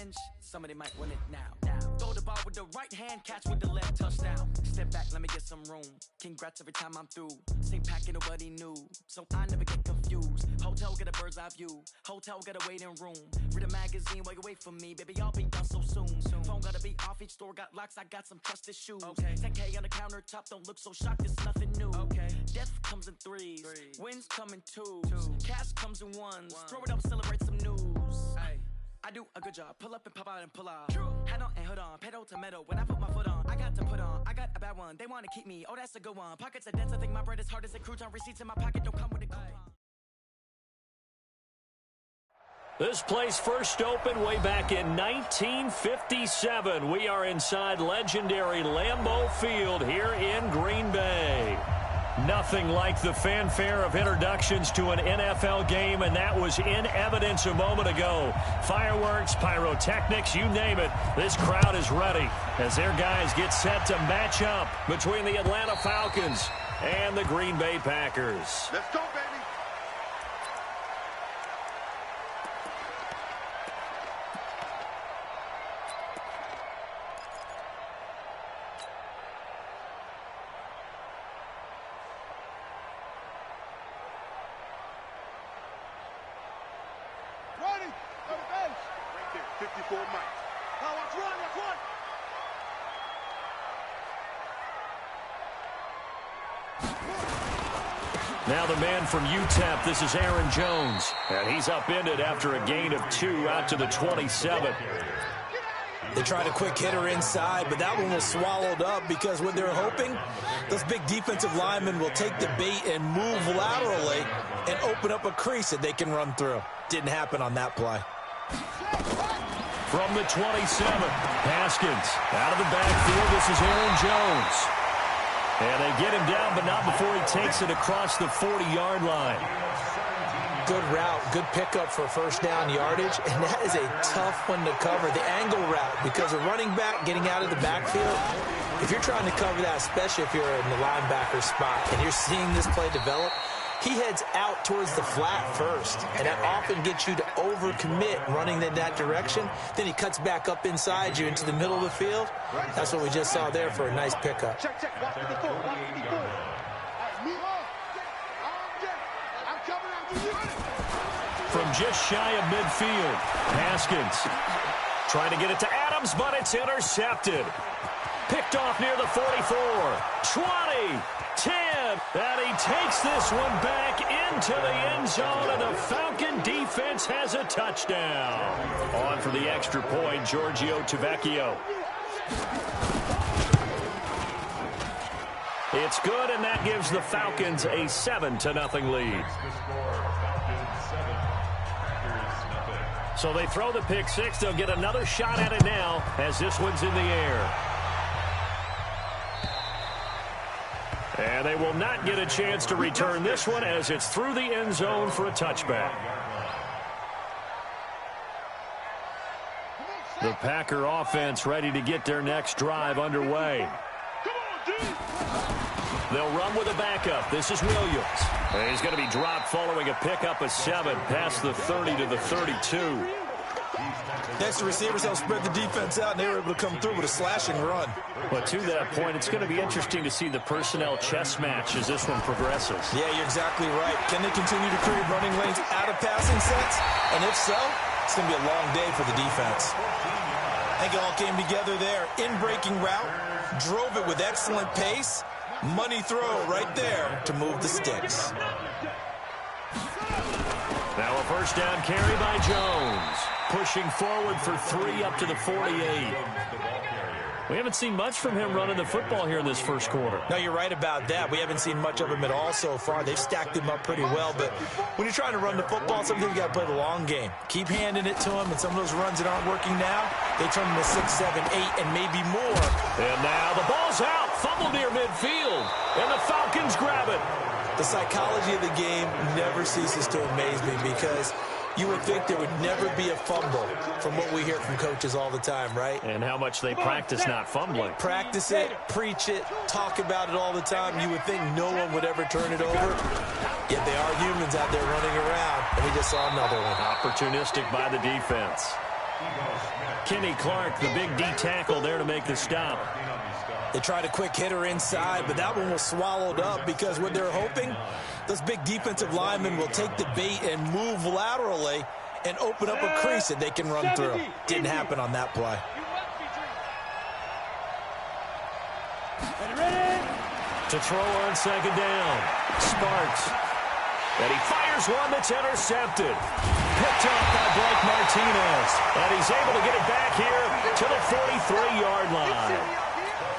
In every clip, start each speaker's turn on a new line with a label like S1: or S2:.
S1: revenge, somebody might win it now. Throw the ball with the right hand, catch with the left, touchdown. Step back, let me get some room. Congrats every time I'm through. Same packet, nobody knew, so I never get confused. Hotel get a bird's eye view. Hotel get a waiting room. Read a magazine while you wait for me, baby. I'll be done so soon. Phone gotta be off, each store got locks. I got some trusted shoes. 10K on the countertop, don't look so shocked. It's nothing new. Death comes in threes, wins come in twos, cash comes in ones. Throw it up, celebrate some news. I do a good job, pull up and pop out and pull out. Hat on and hood on, pedal to metal. When I put my foot on, I got to put on. I got a bad one, they wanna keep me. Oh, that's a good one. Pockets are dense, I think my bread is hard as a crouton. Receipts in my pocket don't come with a coupon.
S2: This place first opened way back in 1957. We are inside legendary Lambeau Field here in Green Bay. Nothing like the fanfare of introductions to an NFL game, and that was in evidence a moment ago. Fireworks, pyrotechnics, you name it. This crowd is ready as their guys get set to match up between the Atlanta Falcons and the Green Bay Packers.
S3: Let's go, baby.
S4: Ready, go to bench.
S3: Right there, 54 Mike.
S4: Now watch one.
S2: Now the man from UTEP, this is Aaron Jones. And he's upended after a gain of 2 out to the 27.
S5: They tried a quick hitter inside, but that one was swallowed up because what they're hoping, those big defensive linemen will take the bait and move laterally and open up a crease that they can run through. Didn't happen on that play.
S2: From the 27, Haskins out of the backfield. This is Aaron Jones. And they get him down, but not before he takes it across the 40-yard line.
S5: Good route, good pickup for first down yardage, and that is a tough one to cover, the angle route, because a running back getting out of the backfield, if you're trying to cover that, especially if you're in the linebacker spot, and you're seeing this play develop, he heads out towards the flat first, and that often gets you to overcommit running in that direction. Then he cuts back up inside you into the middle of the field. That's what we just saw there for a nice pickup.
S4: Check. Watch for the foot. All right, move on. I'm coming after you.
S2: From just shy of midfield, Haskins trying to get it to Adams, but it's intercepted. Picked off near the 44, 20, 10, and he takes this one back into the end zone, and the Falcon defense has a touchdown. On for the extra point, Giorgio Tavecchio. It's good, and that gives the Falcons a 7-0 lead. So they throw the pick six. They'll get another shot at it now as this one's in the air. And they will not get a chance to return this one as it's through the end zone for a touchback. The Packer offense ready to get their next drive underway. They'll run with a backup. This is Williams. And he's going to be dropped following a pickup of 7 past the 30 to the 32.
S5: Next, the receivers help spread the defense out, and they were able to come through with a slashing run.
S2: But to that point, it's going to be interesting to see the personnel chess match as this one progresses.
S5: Yeah, you're exactly right. Can they continue to create running lanes out of passing sets? And if so, it's going to be a long day for the defense. I think it all came together there. In-breaking route, drove it with excellent pace. Money throw right there to move the sticks.
S2: Now a first down carry by Jones. Pushing forward for 3 up to the 48. We haven't seen much from him running the football here in this first quarter.
S5: No, you're right about that. We haven't seen much of him at all so far. They've stacked him up pretty well, but when you're trying to run the football, sometimes you got to play the long game. Keep handing it to him, and some of those runs that aren't working now, they turn into 6, 7, 8, and maybe more.
S2: And now the ball's out. Fumble near midfield, and the Falcons grab it.
S5: The psychology of the game never ceases to amaze me because you would think there would never be a fumble from what we hear from coaches all the time, right?
S2: And how much they practice not fumbling.
S5: Practice it, preach it, talk about it all the time. You would think no one would ever turn it over. Yet they are humans out there running around, and we just saw another one.
S2: Opportunistic by the defense. Kenny Clark, the big D tackle there to make the stop.
S5: They tried a quick hitter inside, but that one was swallowed up because what they're hoping, those big defensive linemen will take the bait and move laterally and open up a crease that they can run through. Didn't happen on that play.
S2: To throw on second down, Sparks. And he fires one that's intercepted. Picked up by Blake Martinez. And he's able to get it back here to the 43-yard line.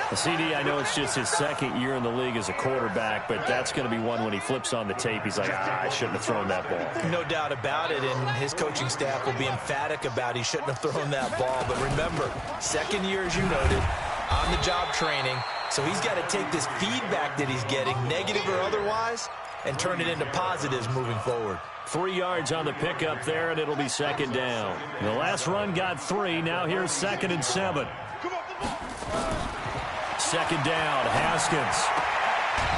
S2: The CD, I know it's just his second year in the league as a quarterback, but that's going to be one when he flips on the tape. He's like, I shouldn't have thrown that ball.
S5: No doubt about it, and his coaching staff will be emphatic about he shouldn't have thrown that ball. But remember, second year, as you noted, on-the-job training, so he's got to take this feedback that he's getting, negative or otherwise, and turn it into positives moving forward.
S2: 3 yards on the pickup there, and it'll be second down. The last run got 3. Now here's 2nd and 7. Second down, Haskins.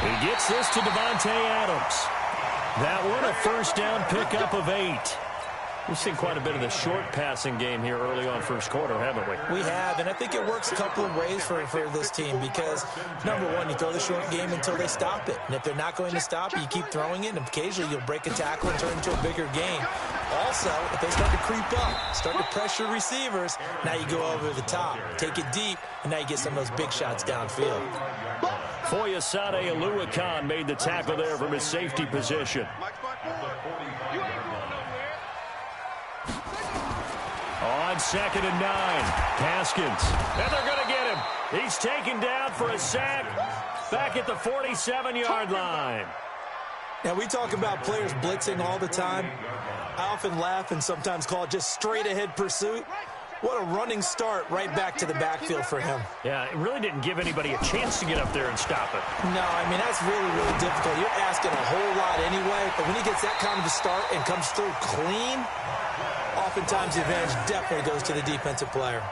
S2: He gets this to Devontae Adams. That one, a first down pickup of 8. We've seen quite a bit of the short passing game here early on first quarter, haven't we?
S5: We have, and I think it works a couple of ways for this team because, number one, you throw the short game until they stop it. And if they're not going to stop it, you keep throwing it, and occasionally you'll break a tackle and turn it into a bigger game. Also, if they start to creep up, start to pressure receivers, now you go over the top, take it deep, and now you get some of those big shots downfield.
S2: Foyesade Oluwakan made the tackle there from his safety position. On 2nd and 9, Haskins. And they're going to get him. He's taken down for a sack back at the 47-yard line.
S5: Now, we talk about players blitzing all the time. I often laugh and sometimes call it just straight-ahead pursuit. What a running start right back to the backfield for him.
S2: Yeah, it really didn't give anybody a chance to get up there and stop it.
S5: No, I mean, that's really, really difficult. You're asking a whole lot anyway, but when he gets that kind of a start and comes through clean, oftentimes the advantage definitely goes to the defensive player.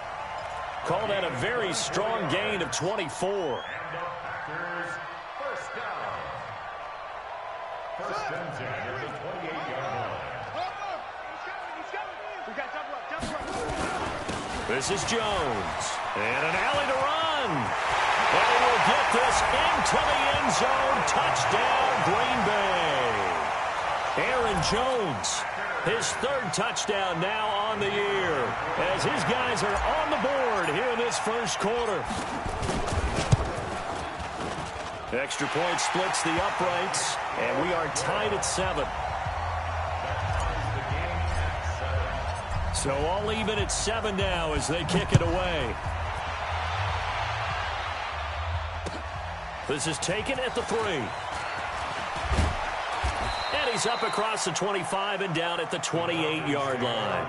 S2: Call that a very strong gain of 24. This is Jones. And an alley to run. And he will get this into the end zone. Touchdown, Green Bay. Aaron Jones, his 3rd touchdown now on the year, as his guys are on the board here in this first quarter. Extra point splits the uprights, and we are tied at 7. So all even at 7 now as they kick it away. This is taken at the 3. And he's up across the 25 and down at the 28-yard line.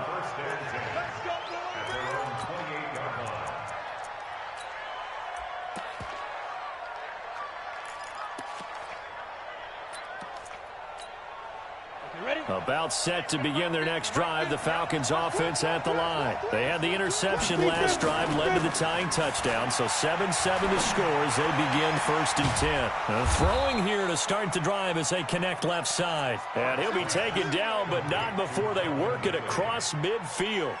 S2: About set to begin their next drive, the Falcons offense at the line. They had the interception last drive, led to the tying touchdown, so 7-7 the score as they begin 1st and 10. Throwing here to start the drive as they connect left side. And he'll be taken down, but not before they work it across midfield.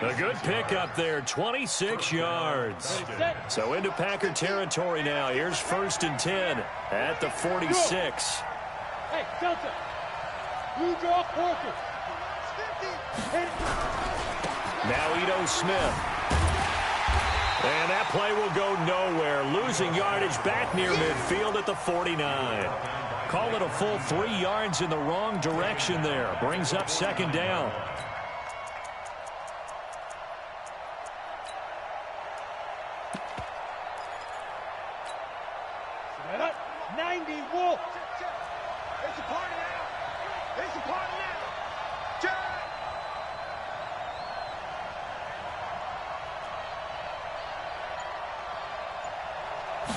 S2: A good pickup there, 26 yards. So into Packer territory now. Here's 1st and 10 at the 46.
S4: Hey, Delta. Blue draw, Porker.
S2: Now Ito Smith. And that play will go nowhere. Losing yardage back near midfield at the 49. Call it a full 3 yards in the wrong direction there. Brings up 2nd down.
S4: 90 Wolf. It's a party now. It's a party now. Jack.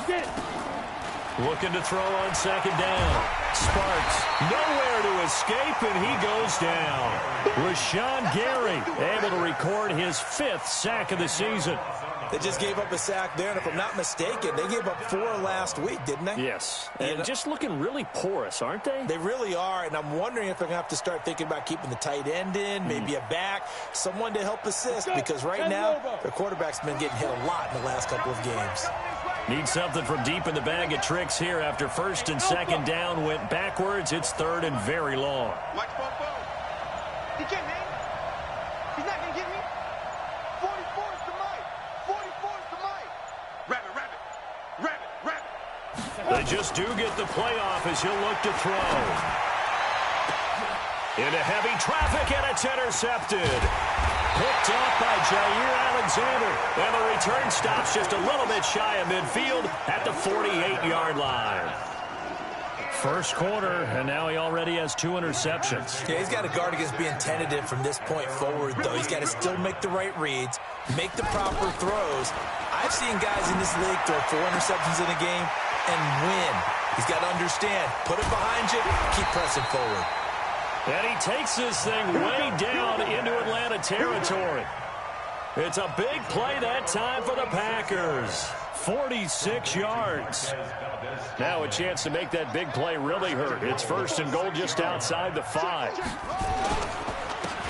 S4: Get it.
S2: Looking to throw on second down. Sparks nowhere to escape, and he goes down. Rashawn Gary able to record his 5th sack of the season.
S5: They just gave up a sack there, and if I'm not mistaken, they gave up 4 last week, didn't they?
S2: Yes, and just looking really porous, aren't they?
S5: They really are, and I'm wondering if they're going to have to start thinking about keeping the tight end in, maybe a back, someone to help assist, because right now their quarterback's been getting hit a lot in the last couple of games.
S2: Need something from deep in the bag of tricks here after 1st and 2nd down went backwards. It's 3rd and very long.
S4: He can't hang. He's not going to get me. 44 is the mic. 44 is the mic. Rabbit.
S2: They just do get the playoff as he'll look to throw. Into heavy traffic, and it's intercepted. Picked off by Jair Alexander. And the return stops just a little bit shy of midfield at the 48-yard line. First quarter, and now he already has 2 interceptions.
S5: Yeah, he's got to guard against being tentative from this point forward, though. He's got to still make the right reads, make the proper throws. I've seen guys in this league throw 4 interceptions in a game and win. He's got to understand, put it behind you, keep pressing forward.
S2: And he takes this thing way down into Atlanta territory. It's a big play that time for the Packers. 46 yards. Now a chance to make that big play really hurt. It's 1st and goal just outside the 5.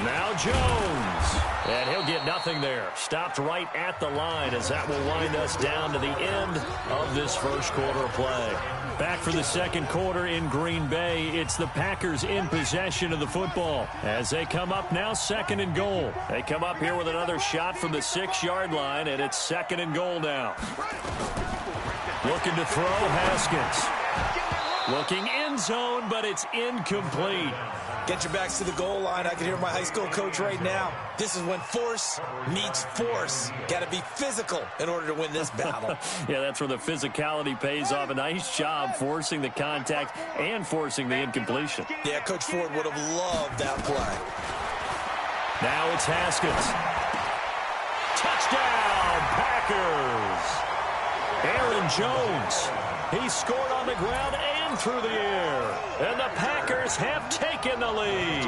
S2: Now Jones. And he'll get nothing there. Stopped right at the line as that will wind us down to the end of this first quarter of play. Back for the second quarter in Green Bay. It's the Packers in possession of the football as they come up now 2nd and goal. They come up here with another shot from the 6-yard line, and it's 2nd and goal now. Looking to throw, Haskins. Looking end zone, but it's incomplete.
S5: Get your backs to the goal line. I can hear my high school coach right now. This is when force meets force. Got to be physical in order to win this battle.
S2: Yeah, that's where the physicality pays off. A nice job forcing the contact and forcing the incompletion.
S5: Yeah, Coach Ford would have loved that play.
S2: Now it's Haskins. Touchdown, Packers. Aaron Jones. He scored on the ground and through the air. And the Packers have taken the lead.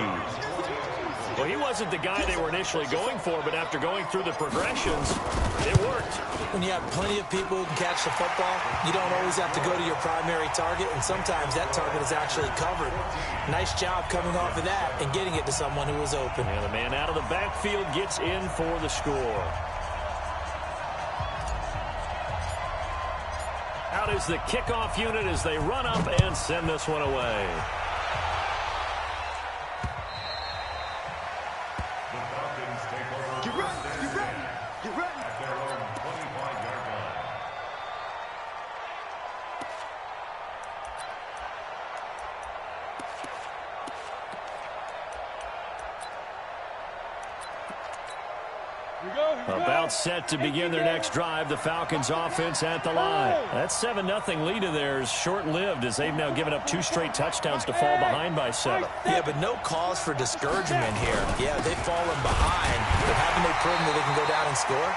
S2: Well, he wasn't the guy they were initially going for, but after going through the progressions, it worked.
S5: When you have plenty of people who can catch the football, you don't always have to go to your primary target, and sometimes that target is actually covered. Nice job coming off of that and getting it to someone who was open.
S2: And the man out of the backfield gets in for the score. Out is the kickoff unit as they run up and send this one away.
S4: Get ready.
S3: At their own 25-yard line.
S2: About set to begin their next drive. The Falcons offense at the line. That 7-0 lead of theirs short-lived as they've now given up 2 straight touchdowns to fall behind by 7.
S5: Yeah, but no cause for discouragement here. Yeah, they've fallen behind, but haven't they proven that they can go down and score?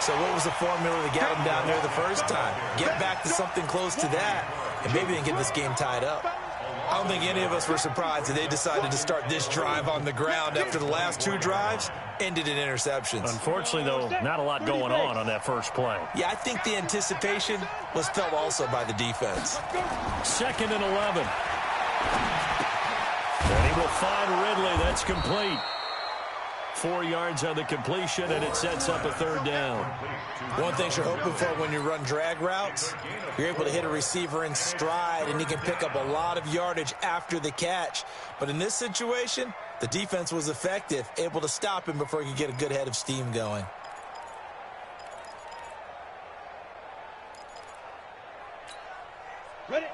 S5: So what was the formula to get them down there the first time? Get back to something close to that, and maybe they can get this game tied up. I don't think any of us were surprised that they decided to start this drive on the ground after the last 2 drives ended in interceptions.
S2: Unfortunately, though, not a lot going on that first play.
S5: Yeah, I think the anticipation was felt also by the defense.
S2: 2nd and 11. And he will find Ridley. That's complete. 4 yards on the completion, and it sets up a 3rd down.
S5: One thing you're hoping for when you run drag routes, you're able to hit a receiver in stride, and he can pick up a lot of yardage after the catch. But in this situation, the defense was effective, able to stop him before he could get a good head of steam going.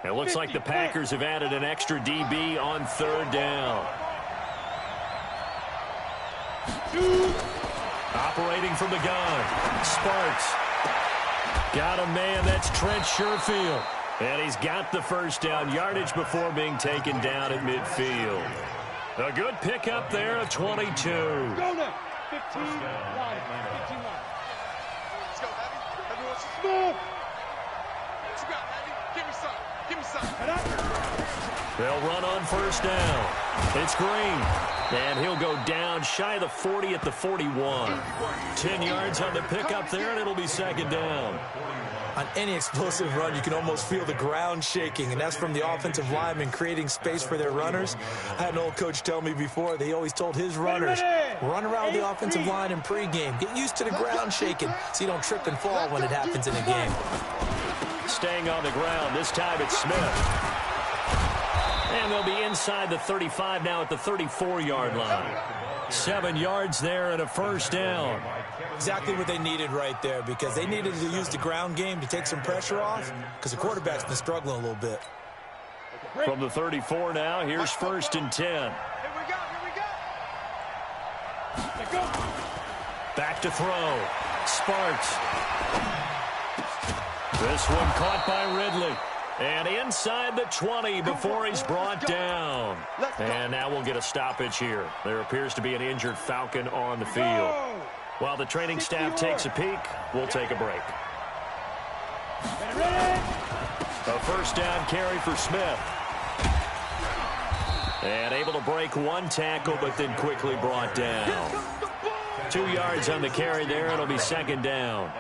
S2: It looks like the Packers have added an extra DB on 3rd down. Operating from the gun. Sparks. Got a man. That's Trent Sherfield. And he's got the first down yardage before being taken down at midfield. A good pickup there of 22.
S4: Go now. 15 line. 15 line. Let's go, Heavy. Everyone, move. What you got, Heavy? Give me some. Give me some.
S2: They'll run on first down. It's Green. And he'll go down shy of the 40 at the 41. 10 yards on the pickup there, and it'll be second down.
S5: On any explosive run, you can almost feel the ground shaking, and that's from the offensive linemen creating space for their runners. I had an old coach tell me before, they always told his runners, run around the offensive line in pregame. Get used to the ground shaking so you don't trip and fall when it happens in a game.
S2: Staying on the ground, this time it's Smith. And they'll be inside the 35 now at the 34-yard line. 7 yards there and a first down.
S5: Exactly what they needed right there, because they needed to use the ground game to take some pressure off, because the quarterback's been struggling a little bit.
S2: From the 34 now, here's first and 10.
S4: Here we go.
S2: Back to throw. Sparks. This one caught by Ridley. And inside the 20 before he's brought down. And now we'll get a stoppage here. There appears to be an injured Falcon on the field. While the training staff takes a peek, we'll take a break. A first down carry for Smith. And able to break one tackle, but then quickly brought down. 2 yards on the carry there. It'll be second down.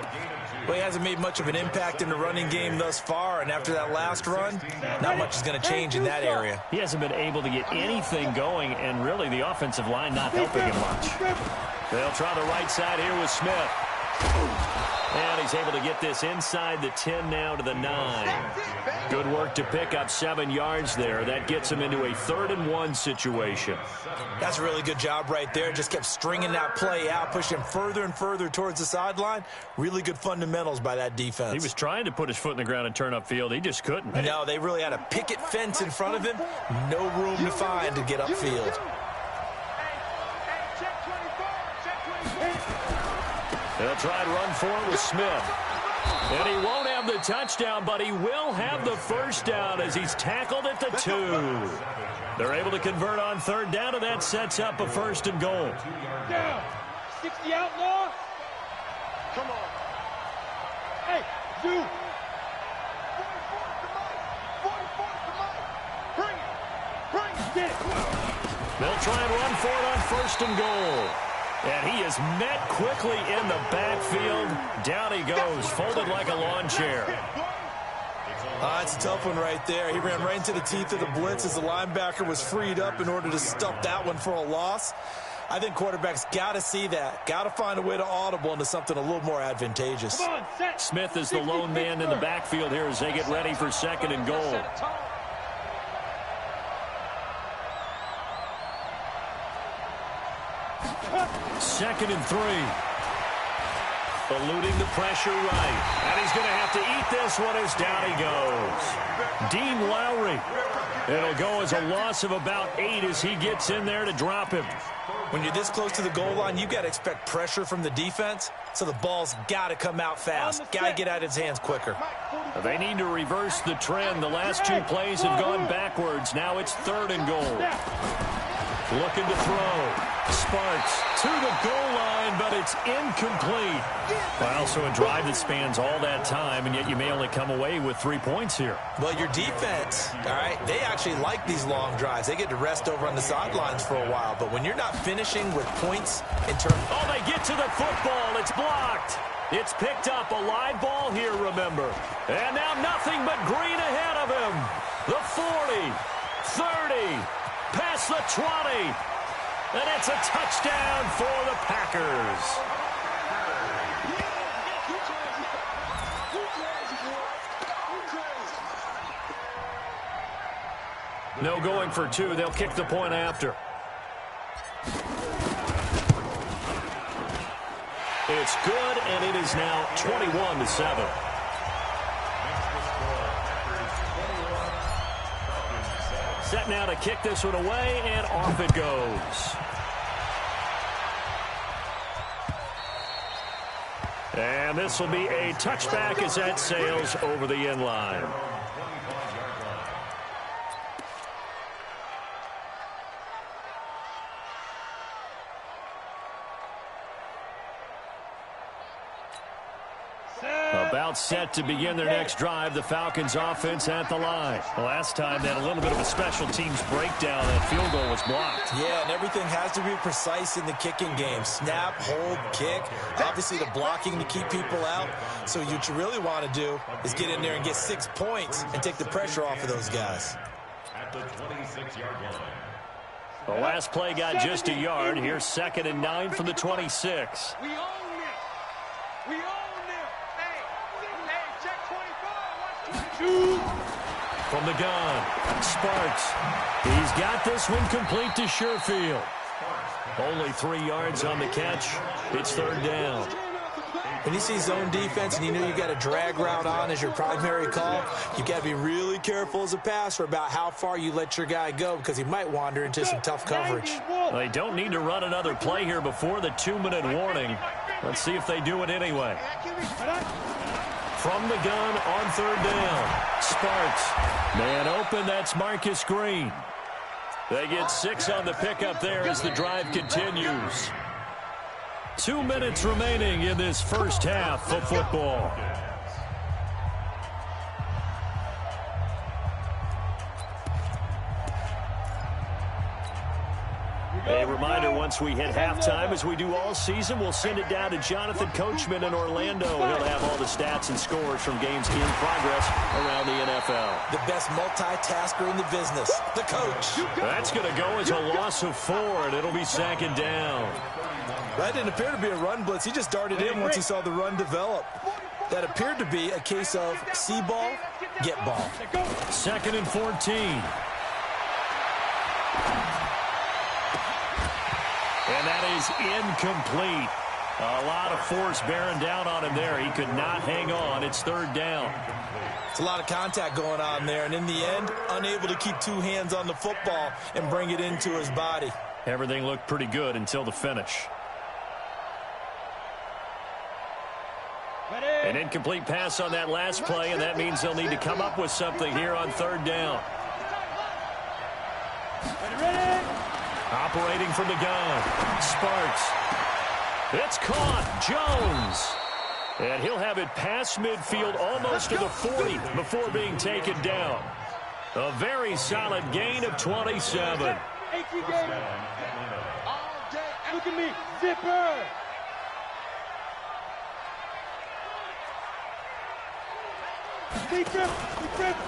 S5: Well, he hasn't made much of an impact in the running game thus far, and after that last run, not much is going to change in that area.
S2: He hasn't been able to get anything going, and really the offensive line not helping him much. They'll try the right side here with Smith. And he's able to get this inside the 10 now to the 9. Good work to pick up 7 yards there. That gets him into a 3rd-and-1 situation.
S5: That's a really good job right there. Just kept stringing that play out, pushing him further and further towards the sideline. Really good fundamentals by that defense.
S2: He was trying to put his foot in the ground and turn upfield. He just couldn't.
S5: No, they really had a picket fence in front of him. No room to find to get upfield.
S2: They'll try and run for it with Smith. And he won't have the touchdown, but he will have the first down as he's tackled at the 2. They're able to convert on 3rd down, and that sets up a 1st and goal.
S4: Down. 60 outlaw. Come on. Hey, you. 44 to Mike. Bring it. Get it.
S2: They'll try and run for it on 1st and goal. And he is met quickly in the backfield. Down he goes, folded like a lawn chair.
S5: It's a tough one right there. He ran right into the teeth of the blitz as the linebacker was freed up in order to stuff that one for a loss. I think quarterbacks got to see that. Got to find a way to audible into something a little more advantageous.
S2: Smith is the lone man in the backfield here as they get ready for 2nd and goal. 2nd and 3. Eluding the pressure right. And he's going to have to eat this one as down he goes. Dean Lowry. It'll go as a loss of about 8 as he gets in there to drop him.
S5: When you're this close to the goal line, you've got to expect pressure from the defense, so the ball's got to come out fast. Got to get out of his hands quicker.
S2: They need to reverse the trend. The last 2 plays have gone backwards. Now it's 3rd and goal. Looking to throw. Sparks to the goal line, but it's incomplete. Well, also a drive that spans all that time, and yet you may only come away with 3 points here.
S5: Well, your defense, all right, they actually like these long drives. They get to rest over on the sidelines for a while, but when you're not finishing with points in terms...
S2: Oh, they get to the football. It's blocked. It's picked up. A live ball here, remember. And now nothing but Green ahead of him. The 40, 30, past the 20. And it's a touchdown for the Packers. No going for 2. They'll kick the point after. It's good, and it is now 21-7. Set now to kick this one away, and off it goes. And this will be a touchback as that sails over the end line. A About set to begin their next drive, the Falcons offense at the line. Last time they had a little bit of a special teams breakdown. That field goal was blocked.
S5: Yeah, and everything has to be precise in the kicking game. Snap, hold, kick. Obviously the blocking to keep people out. So what you really want to do is get in there and get 6 points and take the pressure off of those guys.
S3: At the 26-yard line.
S2: The last play got just a yard. Here's 2nd and 9 from the 26.
S4: We own this. We own this. Hey, check 25. Watch 22.
S2: From the gun, Sparks. He's got this one complete to Sherfield. Only 3 yards on the catch. It's 3rd down.
S5: When you see zone defense and you know you got a drag route on as your primary call, you got to be really careful as a passer about how far you let your guy go because he might wander into some tough coverage.
S2: They don't need to run another play here before the 2-minute warning. Let's see if they do it anyway. From the gun on 3rd down, Sparks. Man open, that's Marcus Green. They get 6 on the pickup there as the drive continues. 2 minutes remaining in this first half of football. A reminder, once we hit halftime, as we do all season, we'll send it down to Jonathan Coachman in Orlando. He'll have all the stats and scores from games in progress around the NFL.
S5: The best multitasker in the business, the coach.
S2: That's going to go as a loss of 4, and it'll be 2nd down.
S5: That didn't appear to be a run blitz. He just darted in once he saw the run develop. That appeared to be a case of see ball, get ball.
S2: 2nd and 14. And that is incomplete. A lot of force bearing down on him there. He could not hang on. It's 3rd down.
S5: It's a lot of contact going on there. And in the end, unable to keep 2 hands on the football and bring it into his body.
S2: Everything looked pretty good until the finish. An incomplete pass on that last play, and that means they'll need to come up with something here on 3rd down. Operating from the gun, Sparks. It's caught, Jones. And he'll have it past midfield almost to the 40 before being taken down. A very solid gain of 27.
S4: All day. Look at me, zipper.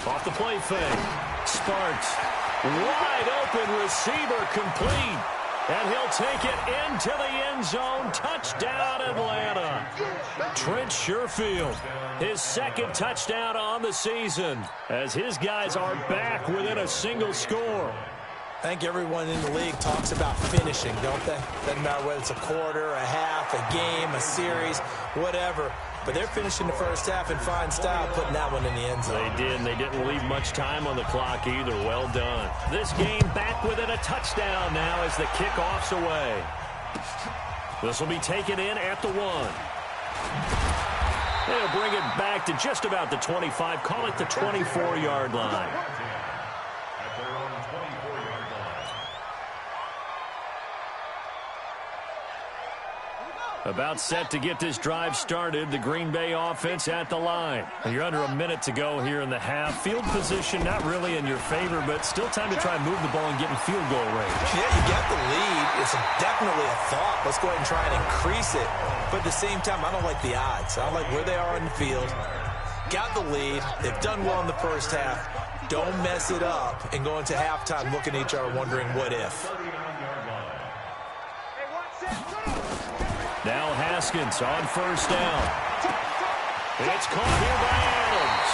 S2: Off the play fake. Sparks. Wide open receiver complete. And he'll take it into the end zone. Touchdown, Atlanta. Trent Sherfield, his 2nd touchdown on the season, as his guys are back within a single score.
S5: I think everyone in the league talks about finishing, don't they? Doesn't matter whether it's a quarter, a half, a game, a series, whatever. But they're finishing the first half in fine style, putting that one in the end zone.
S2: They did, and they didn't leave much time on the clock either. Well done. This game back within a touchdown now as the kickoff's away. This will be taken in at the 1. They'll bring it back to just about the 25. Call it the 24-yard line.
S3: At their own 24-yard line.
S2: About set to get this drive started. The Green Bay offense at the line. You're under a minute to go here in the half. Field position not really in your favor, but still time to try and move the ball and get in field goal range.
S5: Yeah, you got the lead. It's definitely a thought. Let's go ahead and try and increase it. But at the same time, I don't like the odds. I don't like where they are in the field. Got the lead. They've done well in the first half. Don't mess it up and go into halftime looking at each other wondering what if.
S2: Now Haskins on 1st down. It's caught here by Adams.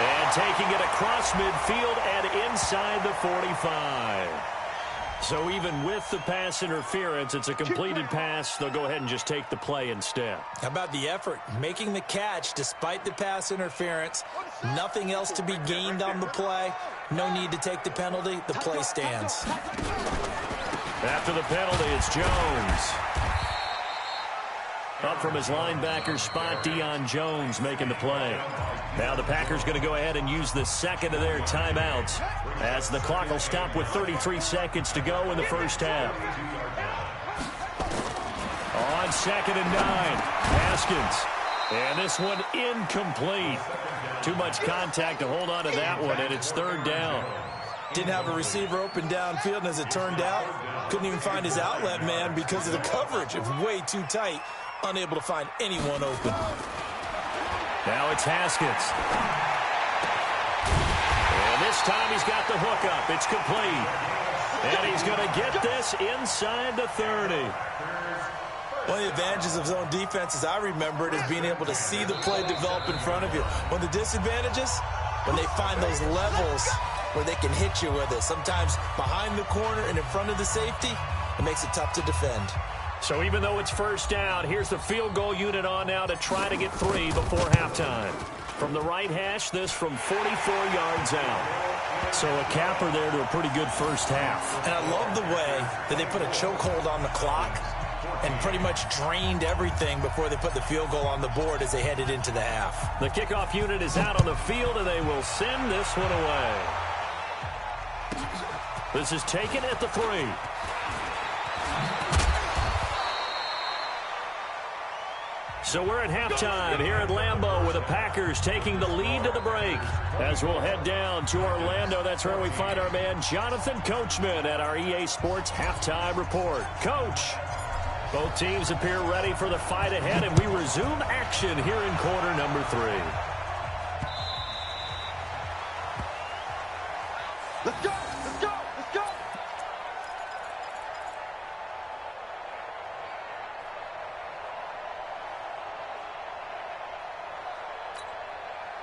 S2: And taking it across midfield and inside the 45. So even with the pass interference, it's a completed pass. They'll go ahead and just take the play instead.
S5: How about the effort? Making the catch despite the pass interference. Nothing else to be gained on the play. No need to take the penalty. The play stands.
S2: After the penalty, it's Jones. Up from his linebacker spot, Deion Jones making the play. Now the Packers going to go ahead and use the 2nd of their timeouts as the clock will stop with 33 seconds to go in the first half. On 2nd and 9, Haskins. And this one incomplete. Too much contact to hold on to that one, and it's third down.
S5: Didn't have a receiver open downfield, and as it turned out, couldn't even find his outlet man because of the coverage. It was way too tight, unable to find anyone open.
S2: Now it's Haskins. And this time he's got the hookup. It's complete. And he's going to get this inside the 30.
S5: One of the advantages of zone defense, as I remember it, is being able to see the play develop in front of you. One of the disadvantages, when they find those levels where they can hit you with it, sometimes behind the corner and in front of the safety, it makes it tough to defend.
S2: So even though it's first down, here's the field goal unit on now to try to get 3 before halftime. From the right hash, this from 44 yards out. So a capper there to a pretty good first half.
S5: And I love the way that they put a chokehold on the clock and pretty much drained everything before they put the field goal on the board as they headed into the half.
S2: The kickoff unit is out on the field, and they will send this one away. This is taken at the 3. So we're at halftime here at Lambeau with the Packers taking the lead to the break. As we'll head down to Orlando, that's where we find our man Jonathan Coachman at our EA Sports Halftime Report. Coach, both teams appear ready for the fight ahead, and we resume action here in quarter number 3.
S4: Let's go! Let's go! Let's go!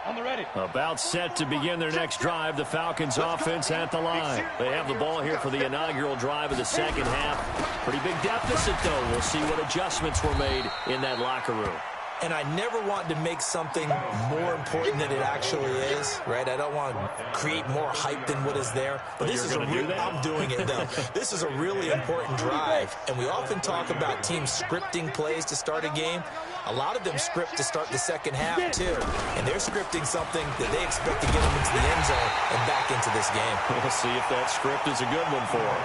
S4: On the ready.
S2: About set to begin their next drive, the Falcons offense at the line. They have the ball here for the inaugural drive of the second half. Pretty big deficit, though. We'll see what adjustments were made in that locker room.
S5: And I never want to make something more important than it actually is, right? I don't want to create more hype than what is there. But this is a real, I'm doing it, though. This is a really important drive. And we often talk about teams scripting plays to start a game. A lot of them script to start the second half, too. And they're scripting something that they expect to get them into the end zone and back into this game.
S2: We'll see if that script is a good one for them.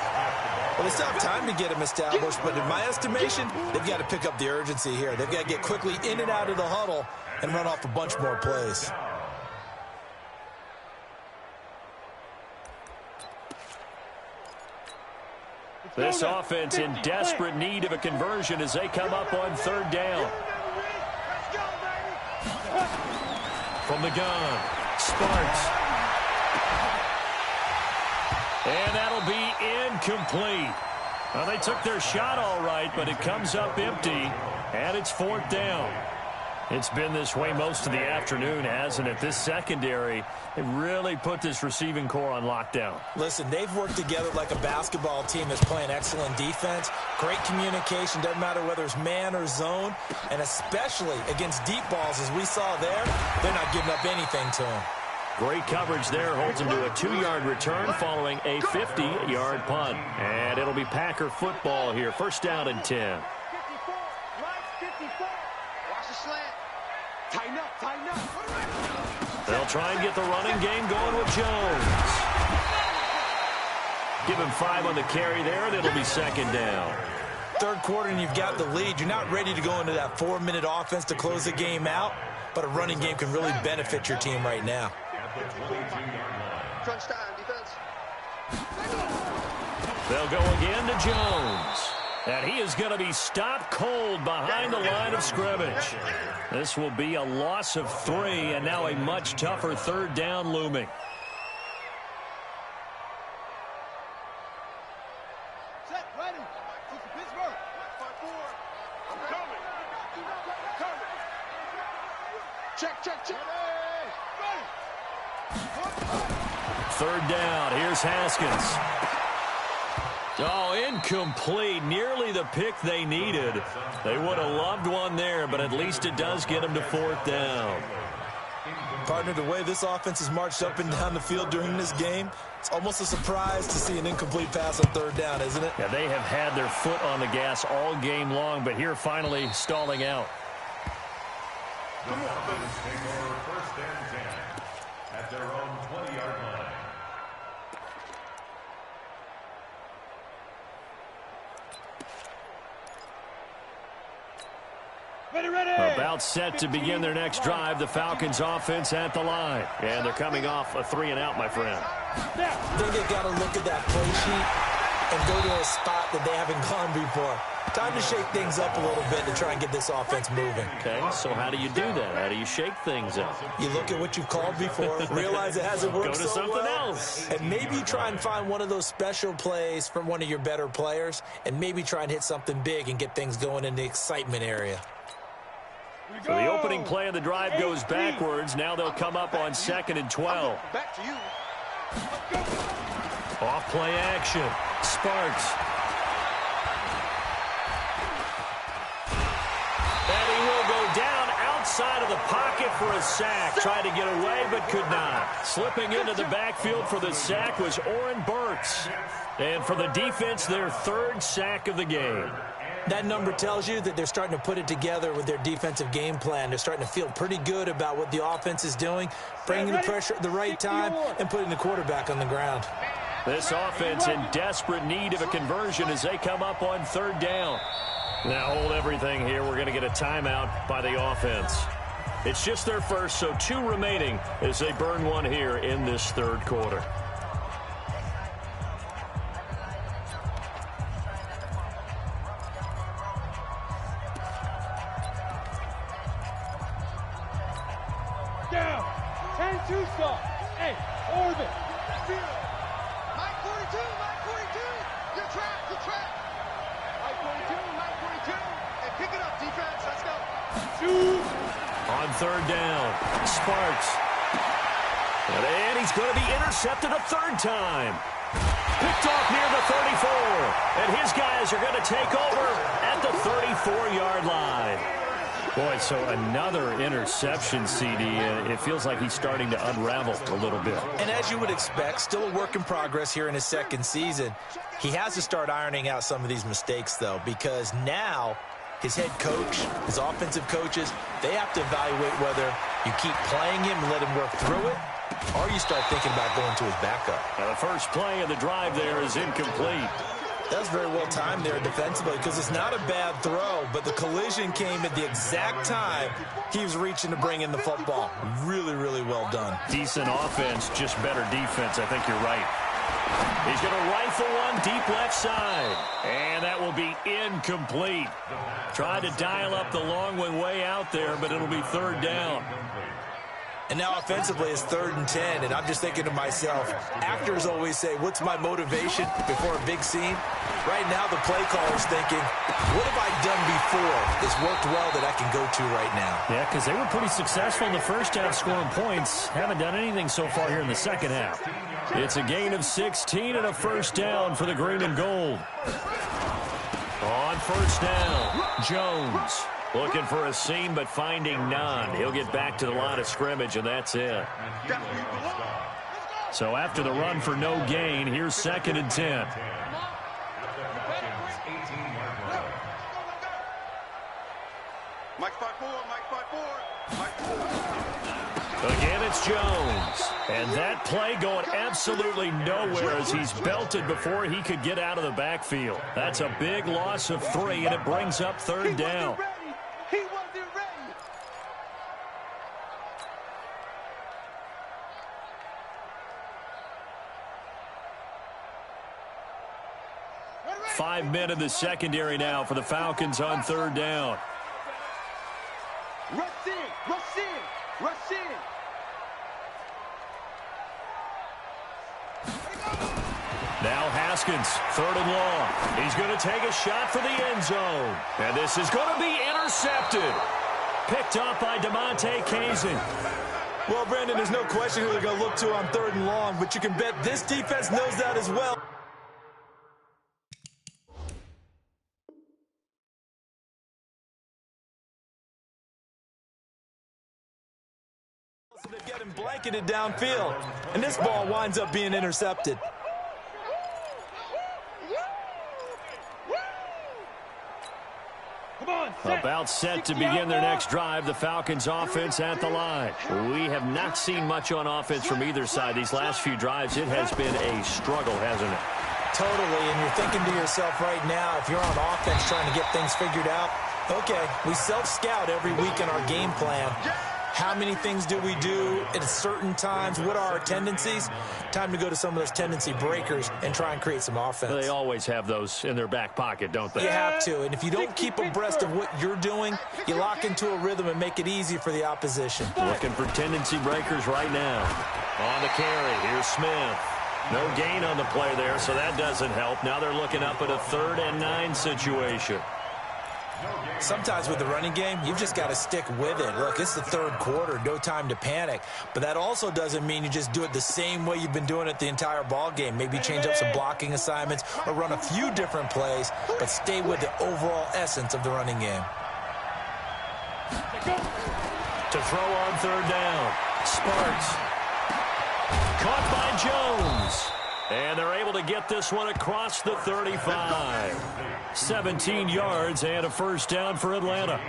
S5: Well, they still have time to get them established, but in my estimation, they've got to pick up the urgency here. They've got to get quickly in and out of the huddle and run off a bunch more plays.
S2: This offense in desperate need of a conversion as they come up on third down. From the gun, Sparks. And that'll be incomplete. Well, they took their shot all right, but it comes up empty, and it's fourth down. It's been this way most of the afternoon, hasn't it? This secondary, they really put this receiving core on lockdown.
S5: Listen, they've worked together like a basketball team that's playing excellent defense. Great communication, doesn't matter whether it's man or zone, and especially against deep balls, as we saw there, they're not giving up anything to them.
S2: Great coverage there, holds him to a 2-yard return following a 50-yard punt. And it'll be Packer football here. First down and 10.
S4: 54, right 54. Watch the slant. Tighten up, tighten up.
S2: They'll try and get the running game going with Jones. Give him 5 on the carry there, and it'll be second down.
S5: Third quarter, and you've got the lead. You're not ready to go into that 4-minute offense to close the game out, but a running game can really benefit your team right now.
S4: Crunch time, defense.
S2: They'll go again to Jones. And he is going to be stopped cold behind the line of scrimmage. This will be a loss of 3, and now a much tougher third down looming.
S4: Set, ready. Pittsburgh. I'm coming. Check, check, check. Ready.
S2: Third down. Here's Haskins. Oh, incomplete. Nearly the pick they needed. They would have loved one there, but at least it does get them to fourth down.
S5: Partner, the way this offense has marched up and down the field during this game, it's almost a surprise to see an incomplete pass on third down, isn't it?
S2: Yeah, they have had their foot on the gas all game long, but here finally stalling out.
S3: The Falcons take over first and 10 at their own 20-yard line.
S2: About set to begin their next drive, the Falcons offense at the line. And they're coming off a 3-and-out, my friend.
S5: I think they've got to look at that play sheet and go to a spot that they haven't gone before. Time to shake things up a little bit to try and get this offense moving.
S2: Okay, so how do you do that? How do you shake things up?
S5: You look at what you've called before, realize it hasn't worked
S2: Go to
S5: so
S2: something
S5: well,
S2: else.
S5: and maybe try and find one of those special plays from one of your better players, and maybe try and hit something big and get things going in the excitement area.
S2: So the opening play of the drive goes backwards. Now they'll come up on 2nd and 12.
S4: Back to you.
S2: Off play action. Sparks. And he will go down outside of the pocket for a sack. Tried to get away, but could not. Slipping into the backfield for the sack was Oren Burks. And for the defense, their 3rd sack of the game.
S5: That number tells you that they're starting to put it together with their defensive game plan. They're starting to feel pretty good about what the offense is doing, bringing the pressure at the right time, and putting the quarterback on the ground.
S2: This offense in desperate need of a conversion as they come up on 3rd down. Now hold everything here. We're going to get a timeout by the offense. It's just their first, so 2 remaining as they burn one here in this 3rd quarter.
S4: Down. 10-2 stop. Hey, orbit. Mike 42, Mike 42. You're trapped, you're trapped. Mike 42, Mike 42. Hey, pick it up, defense. Let's go. 2.
S2: On 3rd down, Sparks. And he's going to be intercepted a 3rd time. Picked off near the 34. And his guys are going to take over at the 34-yard line. Boy, so another interception, CD. It feels like he's starting to unravel a little bit.
S5: And as you would expect, still a work in progress here in his 2nd season. He has to start ironing out some of these mistakes, though, because now his head coach, his offensive coaches, they have to evaluate whether you keep playing him and let him work through it, or you start thinking about going to his backup.
S2: Now the first play of the drive there is incomplete.
S5: That was very well timed there defensively because it's not a bad throw, but the collision came at the exact time he was reaching to bring in the football. Really, really well done.
S2: Decent offense, just better defense. I think you're right. He's going to rifle one deep left side. And that will be incomplete. Tried to dial up the long one way out there, but it'll be 3rd down.
S5: And now offensively it's 3rd and 10, and I'm just thinking to myself, actors always say, what's my motivation before a big scene? Right now the play caller's thinking, what have I done before that's worked well that I can go to right now?
S2: Yeah, because they were pretty successful in the first half scoring points. Haven't done anything so far here in the 2nd half. It's a gain of 16 and a 1st down for the green and gold. On 1st down, Jones. Looking for a seam, but finding none. He'll get back to the line of scrimmage, and that's it. So after the run for no gain, here's 2nd and 10.
S4: Mike 5-4, Mike 5-4, Mike 4.
S2: Again, it's Jones. And that play going absolutely nowhere as he's belted before he could get out of the backfield. That's a big loss of 3, and it brings up 3rd down.
S4: He wasn't ready.
S2: Five men in the secondary now for the Falcons on 3rd down.
S4: Rush in, rush in, rush in.
S2: Now Haskins, 3rd and long. He's going to take a shot for the end zone. And this is going to be intercepted. Picked up by DeMonte Kazin.
S5: Well, Brandon, there's no question who they're going to look to on 3rd and long, but you can bet this defense knows that as well. They're getting blanketed downfield, and this ball winds up being intercepted.
S2: About set to begin their next drive, the Falcons offense at the line. We have not seen much on offense from either side. These last few drives, it has been a struggle, hasn't it?
S5: Totally, and you're thinking to yourself right now, if you're on offense trying to get things figured out, Okay, we self-scout every week in our game plan. How many things do we do at certain times? What are our tendencies? Time to go to some of those tendency breakers and try and create some offense.
S2: They always have those in their back pocket, don't they?
S5: You have to, and if you don't keep abreast of what you're doing, you lock into a rhythm and make it easy for the opposition.
S2: Looking for tendency breakers right now. On the carry, here's Smith. No gain on the play there, so that doesn't help. Now they're looking up at a 3rd and 9 situation.
S5: Sometimes with the running game, you've just got to stick with it. Look, it's the 3rd quarter, no time to panic. But that also doesn't mean you just do it the same way you've been doing it the entire ball game. Maybe change up some blocking assignments or run a few different plays, but stay with the overall essence of the running game.
S2: To throw on 3rd down, Sparks. Caught by Jones. And they're able to get this one across the 35. 17 yards and a 1st down for Atlanta.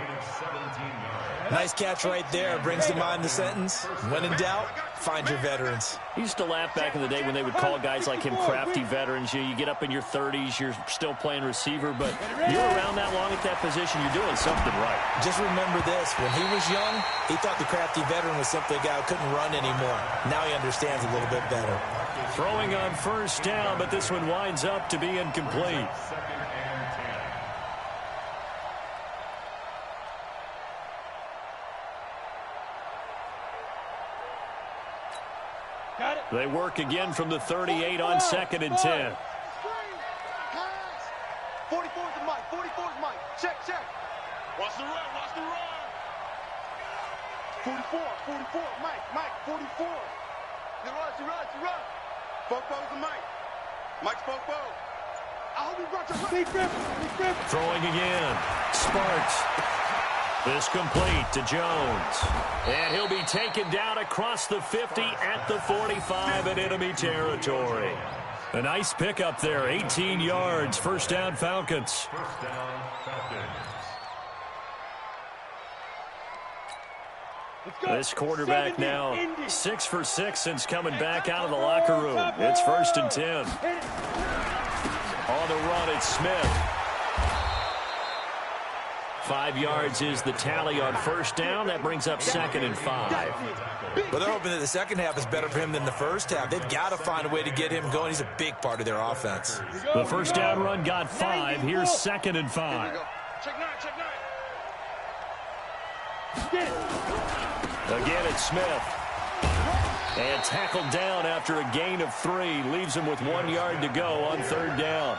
S5: Nice catch right there. Brings to mind the sentence, when in doubt, find your veterans.
S2: He used to laugh back in the day when they would call guys like him crafty veterans. You get up in your 30s, you're still playing receiver, but you're around that long at that position, you're doing something right.
S5: Just remember this. When he was young, he thought the crafty veteran was simply a guy who couldn't run anymore. Now he understands a little bit better.
S2: Throwing on 1st down, but this one winds up to be incomplete. They work again from the 38 on 2nd and 10.
S4: 44's the Mike. 44's Mike. Check. Watch the run. 44. Mike. 44. He runs. Fofo's the Mike. Mike's Fofo. I hope he runs your run.
S2: Throwing again. Sparks. This complete to Jones. And he'll be taken down across the 50 at the 45 in enemy territory. A nice pickup there. 18 yards. 1st down Falcons. This quarterback now 6 for 6 since coming back out of the locker room. It's 1st and 10. On the run, it's Smith. 5 yards is the tally on 1st down. That brings up 2nd and 5.
S5: Well, they're hoping that the second half is better for him than the first half. They've got to find a way to get him going. He's a big part of their offense.
S2: The 1st down run got 5. Here's 2nd and 5.
S4: Check nine.
S2: Again, it's Smith. And tackled down after a gain of 3. Leaves him with 1 yard to go on 3rd down.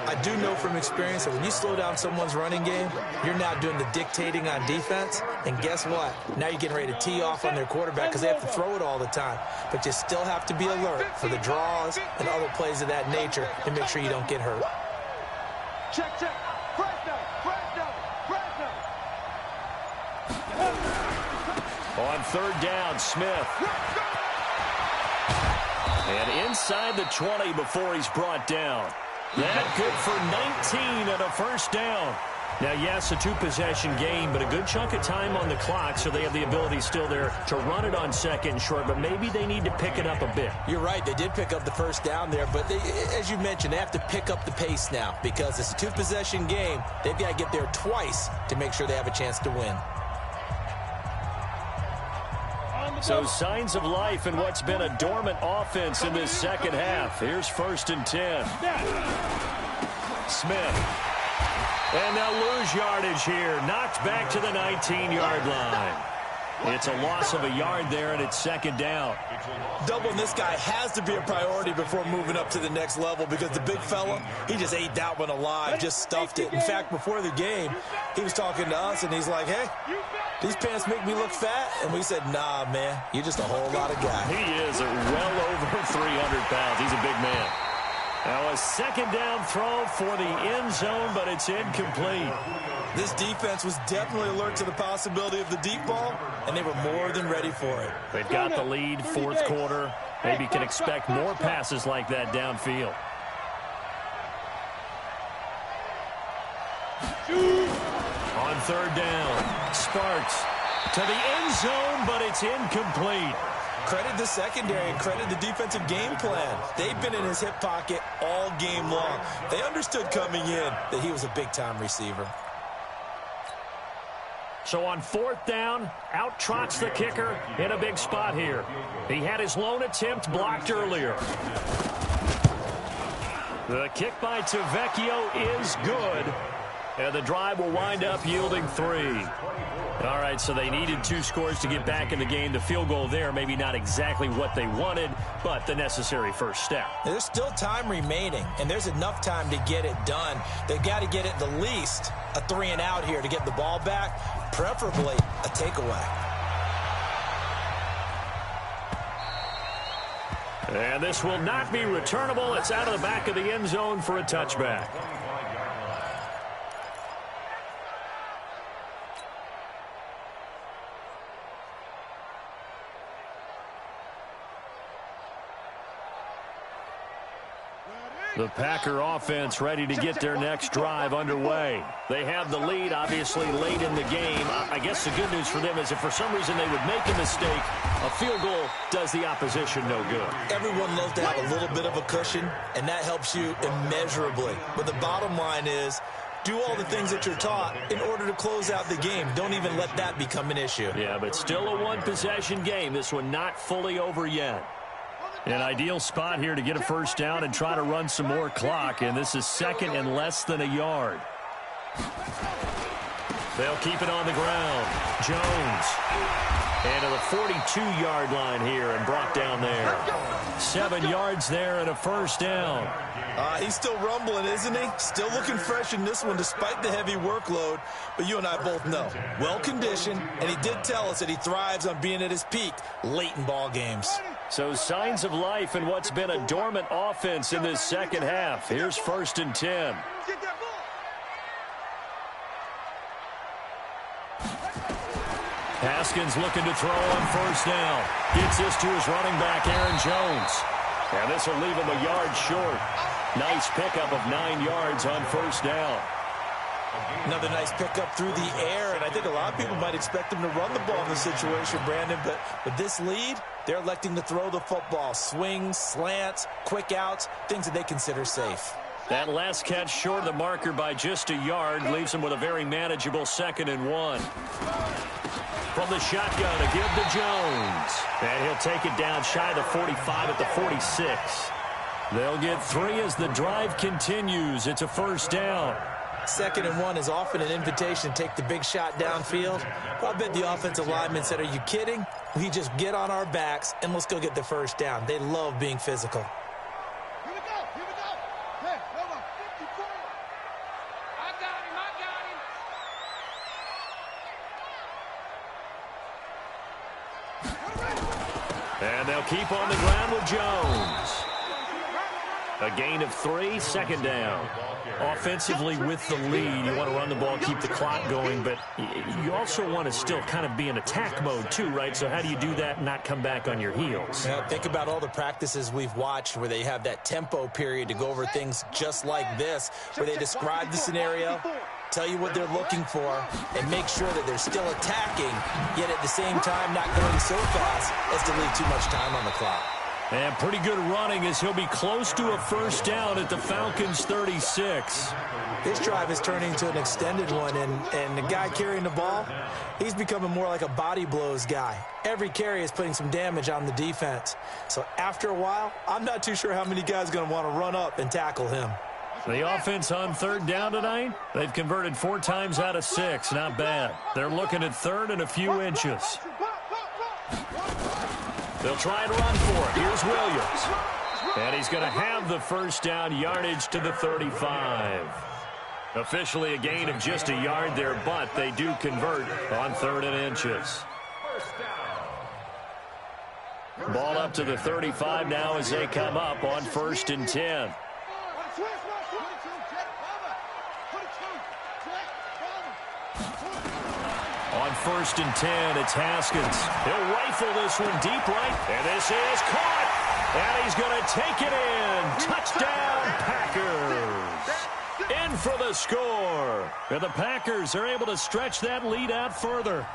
S5: I do know from experience that when you slow down someone's running game, you're now doing the dictating on defense. And guess what? Now you're getting ready to tee off on their quarterback because they have to throw it all the time. But you still have to be alert for the draws and other plays of that nature to make sure you don't get hurt.
S4: Check.
S2: On 3rd down, Smith. And inside the 20 before he's brought down. That good for 19 and a 1st down. Now, yes, a 2-possession game, but a good chunk of time on the clock, so they have the ability still there to run it on 2nd and short, but maybe they need to pick it up a bit.
S5: You're right. They did pick up the 1st down there, but as you mentioned, they have to pick up the pace now because it's a 2-possession game. They've got to get there twice to make sure they have a chance to win.
S2: So signs of life in what's been a dormant offense in this second half. Here's 1st and 10. Smith. And they'll lose yardage here. Knocked back to the 19-yard line. It's a loss of a yard there, and it's 2nd down.
S5: Doubling this guy has to be a priority before moving up to the next level because the big fella, he just ate that one alive, just stuffed it. In fact, before the game, he was talking to us, and he's like, hey, these pants make me look fat. And we said, nah, man, you're just a whole lot of guy.
S2: He is well over 300 pounds. He's a big man. Now a 2nd down throw for the end zone, but it's incomplete.
S5: This defense was definitely alert to the possibility of the deep ball, and they were more than ready for it.
S2: They've got the lead, 4th quarter. Maybe can expect more passes like that downfield. On 3rd down, Sparks to the end zone, but it's incomplete.
S5: Credit the secondary and credit the defensive game plan. They've been in his hip pocket all game long. They understood coming in that he was a big-time receiver.
S2: So on 4th down, out trots the kicker in a big spot here. He had his lone attempt blocked earlier. The kick by Tavecchio is good. And the drive will wind up yielding 3. All right, so they needed 2 scores to get back in the game. The field goal there, maybe not exactly what they wanted, but the necessary first step.
S5: There's still time remaining, and there's enough time to get it done. They've got to get it the least a 3-and-out here to get the ball back, preferably a takeaway.
S2: And this will not be returnable. It's out of the back of the end zone for a touchback. The Packer offense ready to get their next drive underway. They have the lead, obviously, late in the game. I guess the good news for them is if for some reason they would make a mistake, a field goal does the opposition no good.
S5: Everyone loves to have a little bit of a cushion, and that helps you immeasurably. But the bottom line is, do all the things that you're taught in order to close out the game. Don't even let that become an issue.
S2: Yeah, but still a one-possession game. This one not fully over yet. An ideal spot here to get a first down and try to run some more clock, and this is 2nd and less than a yard. They'll keep it on the ground. Jones. And to the 42-yard line here and brought down there. 7 yards there and a first down.
S5: He's still rumbling, isn't he? Still looking fresh in this one despite the heavy workload. But you and I both know, well-conditioned, and he did tell us that he thrives on being at his peak late in ball games.
S2: So signs of life in what's been a dormant offense in this second half. Here's 1st and 10. Haskins looking to throw on 1st down. Gets this to his running back, Aaron Jones. And this will leave him a yard short. Nice pickup of 9 yards on 1st down.
S5: Another nice pickup through the air, and I think a lot of people might expect him to run the ball in this situation, Brandon, but with this lead, they're electing to throw the football. Swings, slants, quick outs, things that they consider safe.
S2: That last catch short of the marker by just a yard leaves him with a very manageable 2nd and 1. From the shotgun to give to Jones. And he'll take it down shy of the 45 at the 46. They'll get 3 as the drive continues. It's a first down.
S5: 2nd and 1 is often an invitation to take the big shot downfield. Well, I bet the offensive lineman said, are you kidding? We just get on our backs and let's go get the first down. They love being physical.
S4: Here we go. Hey, hold on. 54. I got him.
S2: And they'll keep on the ground with Jones. A gain of 3, 2nd down. Offensively with the lead, you want to run the ball, keep the clock going, but you also want to still kind of be in attack mode too, right? So how do you do that and not come back on your heels?
S5: Yeah, think about all the practices we've watched where they have that tempo period to go over things just like this, where they describe the scenario, tell you what they're looking for, and make sure that they're still attacking, yet at the same time not going so fast as to leave too much time on the clock.
S2: And pretty good running as he'll be close to a first down at the Falcons' 36.
S5: This drive is turning into an extended one, and the guy carrying the ball, he's becoming more like a body blows guy. Every carry is putting some damage on the defense. So after a while, I'm not too sure how many guys are going to want to run up and tackle him.
S2: The offense on 3rd down tonight, they've converted 4 times out of 6. Not bad. They're looking at 3rd and a few inches. They'll try and run for it. Here's Williams. And he's going to have the first down, yardage to the 35. Officially a gain of just a yard there, but they do convert on 3rd and inches. Ball up to the 35 now as they come up on 1st and 10. On 1st and 10, it's Haskins. He'll rifle this one deep right, and this is caught. And he's going to take it in. Touchdown, Packers. In for the score. And the Packers are able to stretch that lead out further.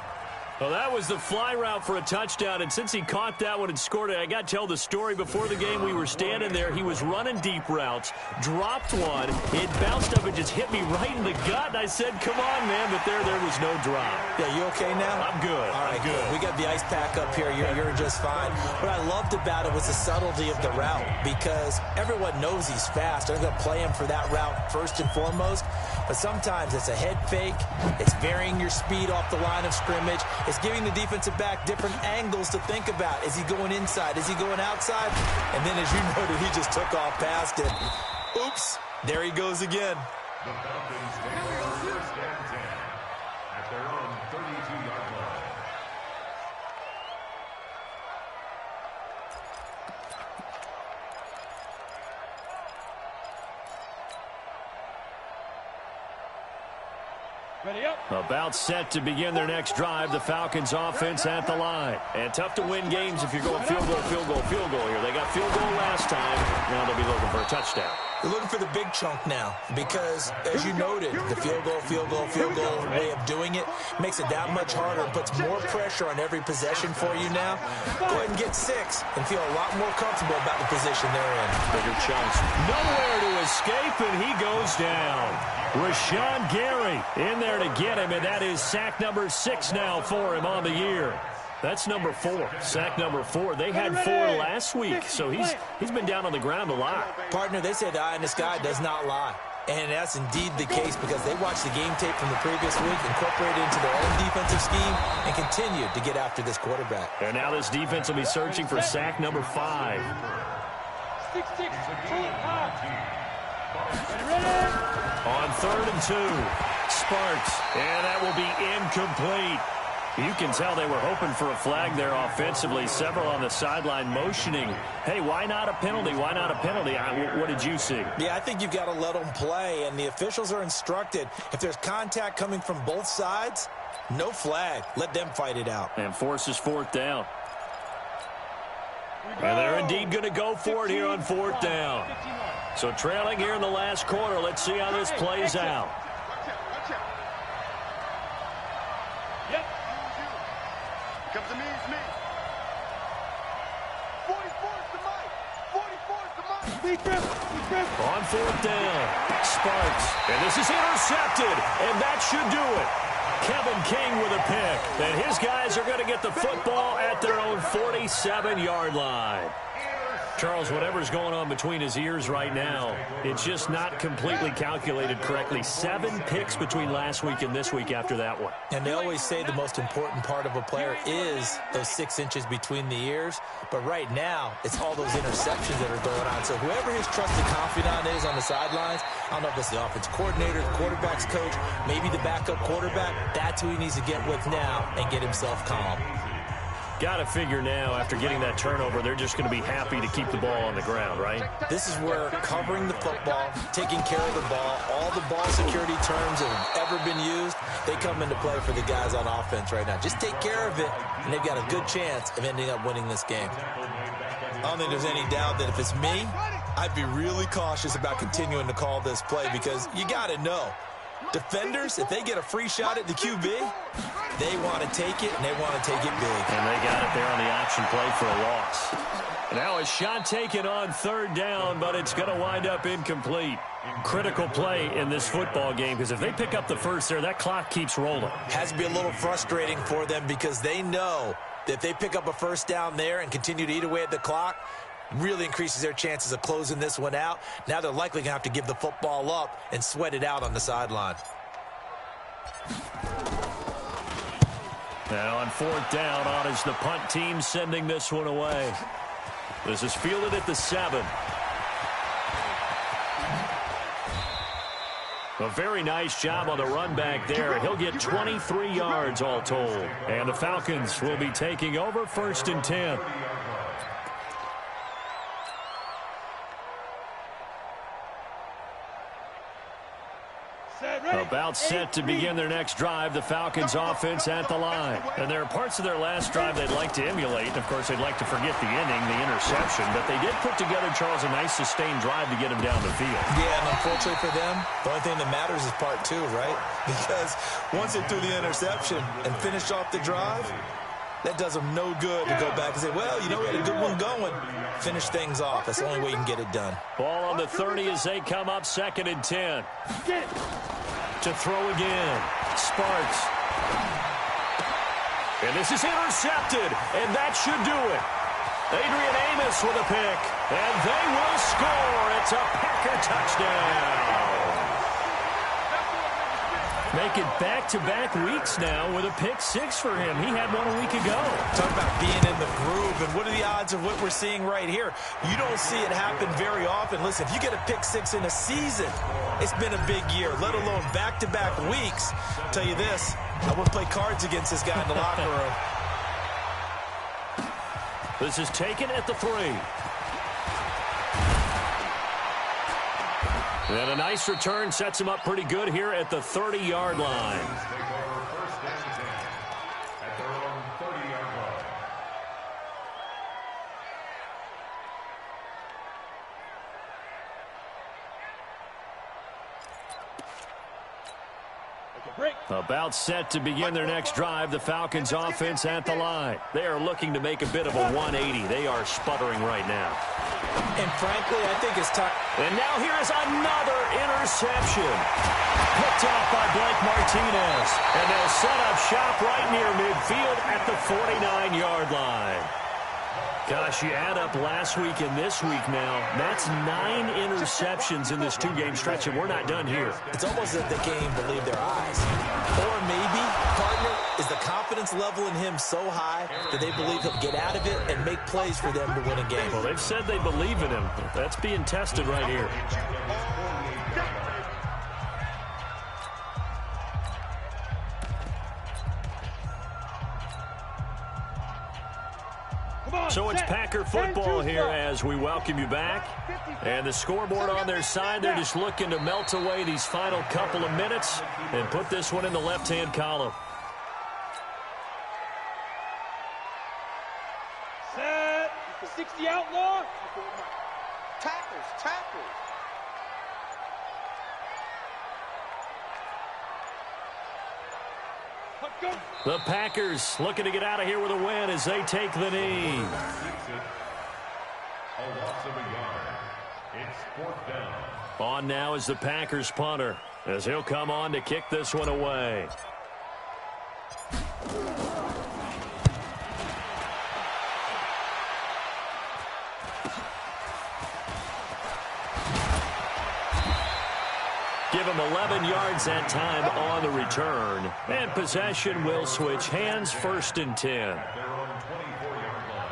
S2: Well, that was the fly route for a touchdown, and since he caught that one and scored it, I got to tell the story. Before the game, we were standing there. He was running deep routes, dropped one. It bounced up and just hit me right in the gut, and I said, come on, man, but there was no drop.
S5: Yeah, you okay now?
S2: I'm good.
S5: All right,
S2: I'm good.
S5: We got the ice pack up here. You're just fine. What I loved about it was the subtlety of the route, because everyone knows he's fast. They're going to play him for that route first and foremost, but sometimes it's a head fake. It's varying your speed off the line of scrimmage. It's giving the defensive back different angles to think about. Is he going inside? Is he going outside? And then, as you noted, he just took off past it. Oops, there he goes again.
S3: The Falcons take over 1st and 10 at their own 32-yard line.
S4: Ready up.
S2: About set to begin their next drive, the Falcons offense at the line. And tough to win games if you're going field goal, field goal, field goal here. They got field goal last time. Now they'll be looking for a touchdown.
S5: They're looking for the big chunk now because, as you noted, the field goal, field goal, field goal way of doing it makes it that much harder and puts more pressure on every possession for you now. Go ahead and get 6 and feel a lot more comfortable about the position they're in.
S2: Bigger chunks. Nowhere to escape, and he goes down. Rashawn Gary in there to get him, and that is sack number 6 now for him on the year. That's number 4. Sack number 4. They had 4 last week, so he's been down on the ground a lot.
S5: Partner, they say the eye in the sky does not lie. And that's indeed the case because they watched the game tape from the previous week, incorporated it into their own defensive scheme, and continued to get after this quarterback.
S2: And now this defense will be searching for sack number 5.
S4: 6-6, pull it high.
S2: On 3rd and 2, Sparks, and that will be incomplete. You can tell they were hoping for a flag there offensively. Several on the sideline motioning, hey, why not a penalty? Why not a penalty? What did you see?
S5: Yeah, I think you've got to let them play, and the officials are instructed. If there's contact coming from both sides, no flag. Let them fight it out.
S2: And forces 4th down. And they're indeed going to go for it here on 4th down. So trailing here in the last quarter. Let's see how this plays out.
S4: Yep. Comes to me, it's me. 44's the mic. 44's the mic.
S2: On 4th down, Sparks. And this is intercepted, and that should do it. Kevin King with a pick. And his guys are going to get the football at their own 47-yard line. Charles, whatever's going on between his ears right now, it's just not completely calculated correctly. 7 picks between last week and this week after that one.
S5: And they always say the most important part of a player is those 6 inches between the ears. But right now, it's all those interceptions that are going on. So whoever his trusted confidant is on the sidelines, I don't know if it's the offense coordinator, the quarterback's coach, maybe the backup quarterback, that's who he needs to get with now and get himself calm.
S2: Got to figure now, after getting that turnover, they're just going to be happy to keep the ball on the ground, right?
S5: This is where covering the football, taking care of the ball, all the ball security terms that have ever been used, they come into play for the guys on offense right now. Just take care of it, and they've got a good chance of ending up winning this game. I don't think there's any doubt that if it's me, I'd be really cautious about continuing to call this play because you got to know. Defenders, if they get a free shot at the QB, they want to take it, and they want to take it big.
S2: And they got it there on the option play for a loss. Now a shot taken on 3rd down, but it's going to wind up incomplete. Critical play in this football game because if they pick up the first there, that clock keeps rolling.
S5: Has to be a little frustrating for them because they know that if they pick up a 1st down there and continue to eat away at the clock, really increases their chances of closing this one out. Now they're likely going to have to give the football up and sweat it out on the sideline.
S2: Now on 4th down, on is the punt team sending this one away. This is fielded at the 7. A very nice job on the run back there. He'll get 23 yards all told. And the Falcons will be taking over 1st and 10. About set to begin their next drive, the Falcons offense at the line. And there are parts of their last drive they'd like to emulate. And, of course, they'd like to forget the inning, the interception. But they did put together, Charles, a nice sustained drive to get them down the field.
S5: Yeah, and unfortunately for them, the only thing that matters is part two, right? Because once they threw the interception and finished off the drive, that does them no good to go back and say, well, you know, we had a good one going. Finish things off. That's the only way you can get it done.
S2: Ball on the 30 as they come up 2nd and 10. To throw again. Sparks. And this is intercepted, and that should do it. Adrian Amos with a pick, and they will score. It's a Packer touchdown. Making back-to-back weeks now with a pick 6 for him. He had one a week ago.
S5: Talk about being in the groove, and what are the odds of what we're seeing right here? You don't see it happen very often. Listen, if you get a pick 6 in a season, it's been a big year, let alone back-to-back weeks. I'll tell you this, I wouldn't play cards against this guy in the locker room.
S2: This is taken at the 3. And a nice return sets him up pretty good here at the 30-yard line. About set to begin their next drive, the Falcons offense at the line. They are looking to make a bit of a 180. They are sputtering right now.
S5: And frankly, I think it's time.
S2: And now here is another interception. Picked off by Blake Martinez. And they'll set up shop right near midfield at the 49-yard line. Gosh, you add up last week and this week now, that's 9 interceptions in this 2-game stretch, and we're not done here.
S5: It's almost as if they can't even believe their eyes. Or maybe, partner, is the confidence level in him so high that they believe he'll get out of it and make plays for them to win a game.
S2: Well, they've said they believe in him. That's being tested right here. So it's Packer football here as we welcome you back. And the scoreboard on their side, they're just looking to melt away these final couple of minutes and put this one in the left-hand column.
S4: Set. 60 outlaw. Tackles.
S2: The Packers looking to get out of here with a win as they take the knee.
S3: A loss of a yard. It's 4th down.
S2: On now is the Packers punter as he'll come on to kick this one away. Give him 11 yards that time on the return. And possession will switch hands, 1st and 10.
S3: Their own 24-yard line.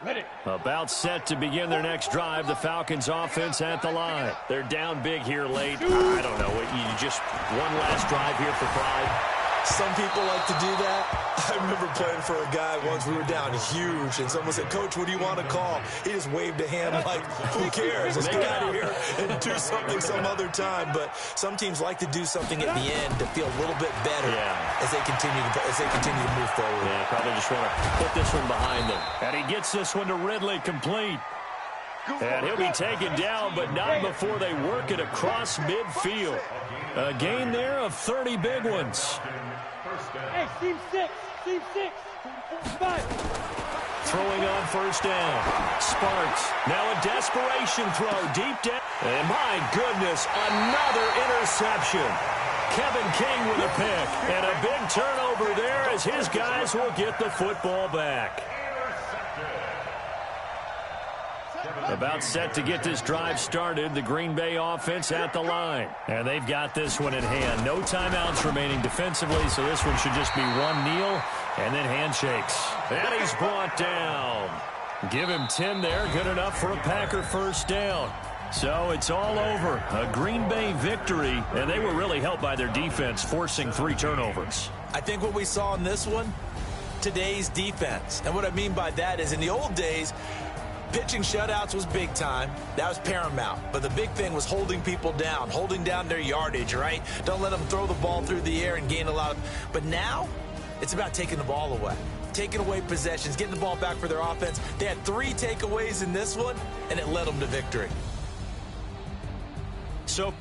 S4: Ready.
S2: About set to begin their next drive, the Falcons offense at the line. They're down big here late. I don't know. You just one last drive here for pride.
S5: Some people like to do that. I remember playing for a guy once. We were down huge, and someone said, "Coach, what do you want to call?" He just waved a hand like, who cares? Let's get out of here and do something some other time. But some teams like to do something at the end to feel a little bit better as they continue to move forward.
S2: Yeah, probably just want to put this one behind them. And he gets this one to Ridley complete. And he'll be taken down, but not before they work it across midfield. A gain there of 30 big ones.
S4: Hey, team 6. 5.
S2: Throwing on 1st down. Sparks. Now a desperation throw deep down. And my goodness, another interception. Kevin King with a pick. And a big turnover there as his guys will get the football back. About set to get this drive started, the Green Bay offense at the line. And they've got this one in hand. No timeouts remaining defensively, so this one should just be one kneel and then handshakes. And he's brought down. Give him 10 there, good enough for a Packer 1st down. So it's all over. A Green Bay victory, and they were really helped by their defense, forcing 3 turnovers.
S5: I think what we saw in this one, today's defense. And what I mean by that is in the old days, Pitching shutouts was big time. That was paramount. But the big thing was holding people down, holding down their yardage, right? Don't let them throw the ball through the air and gain a lot of... But now, it's about taking the ball away. Taking away possessions, getting the ball back for their offense. They had 3 takeaways in this one, and it led them to victory.
S2: So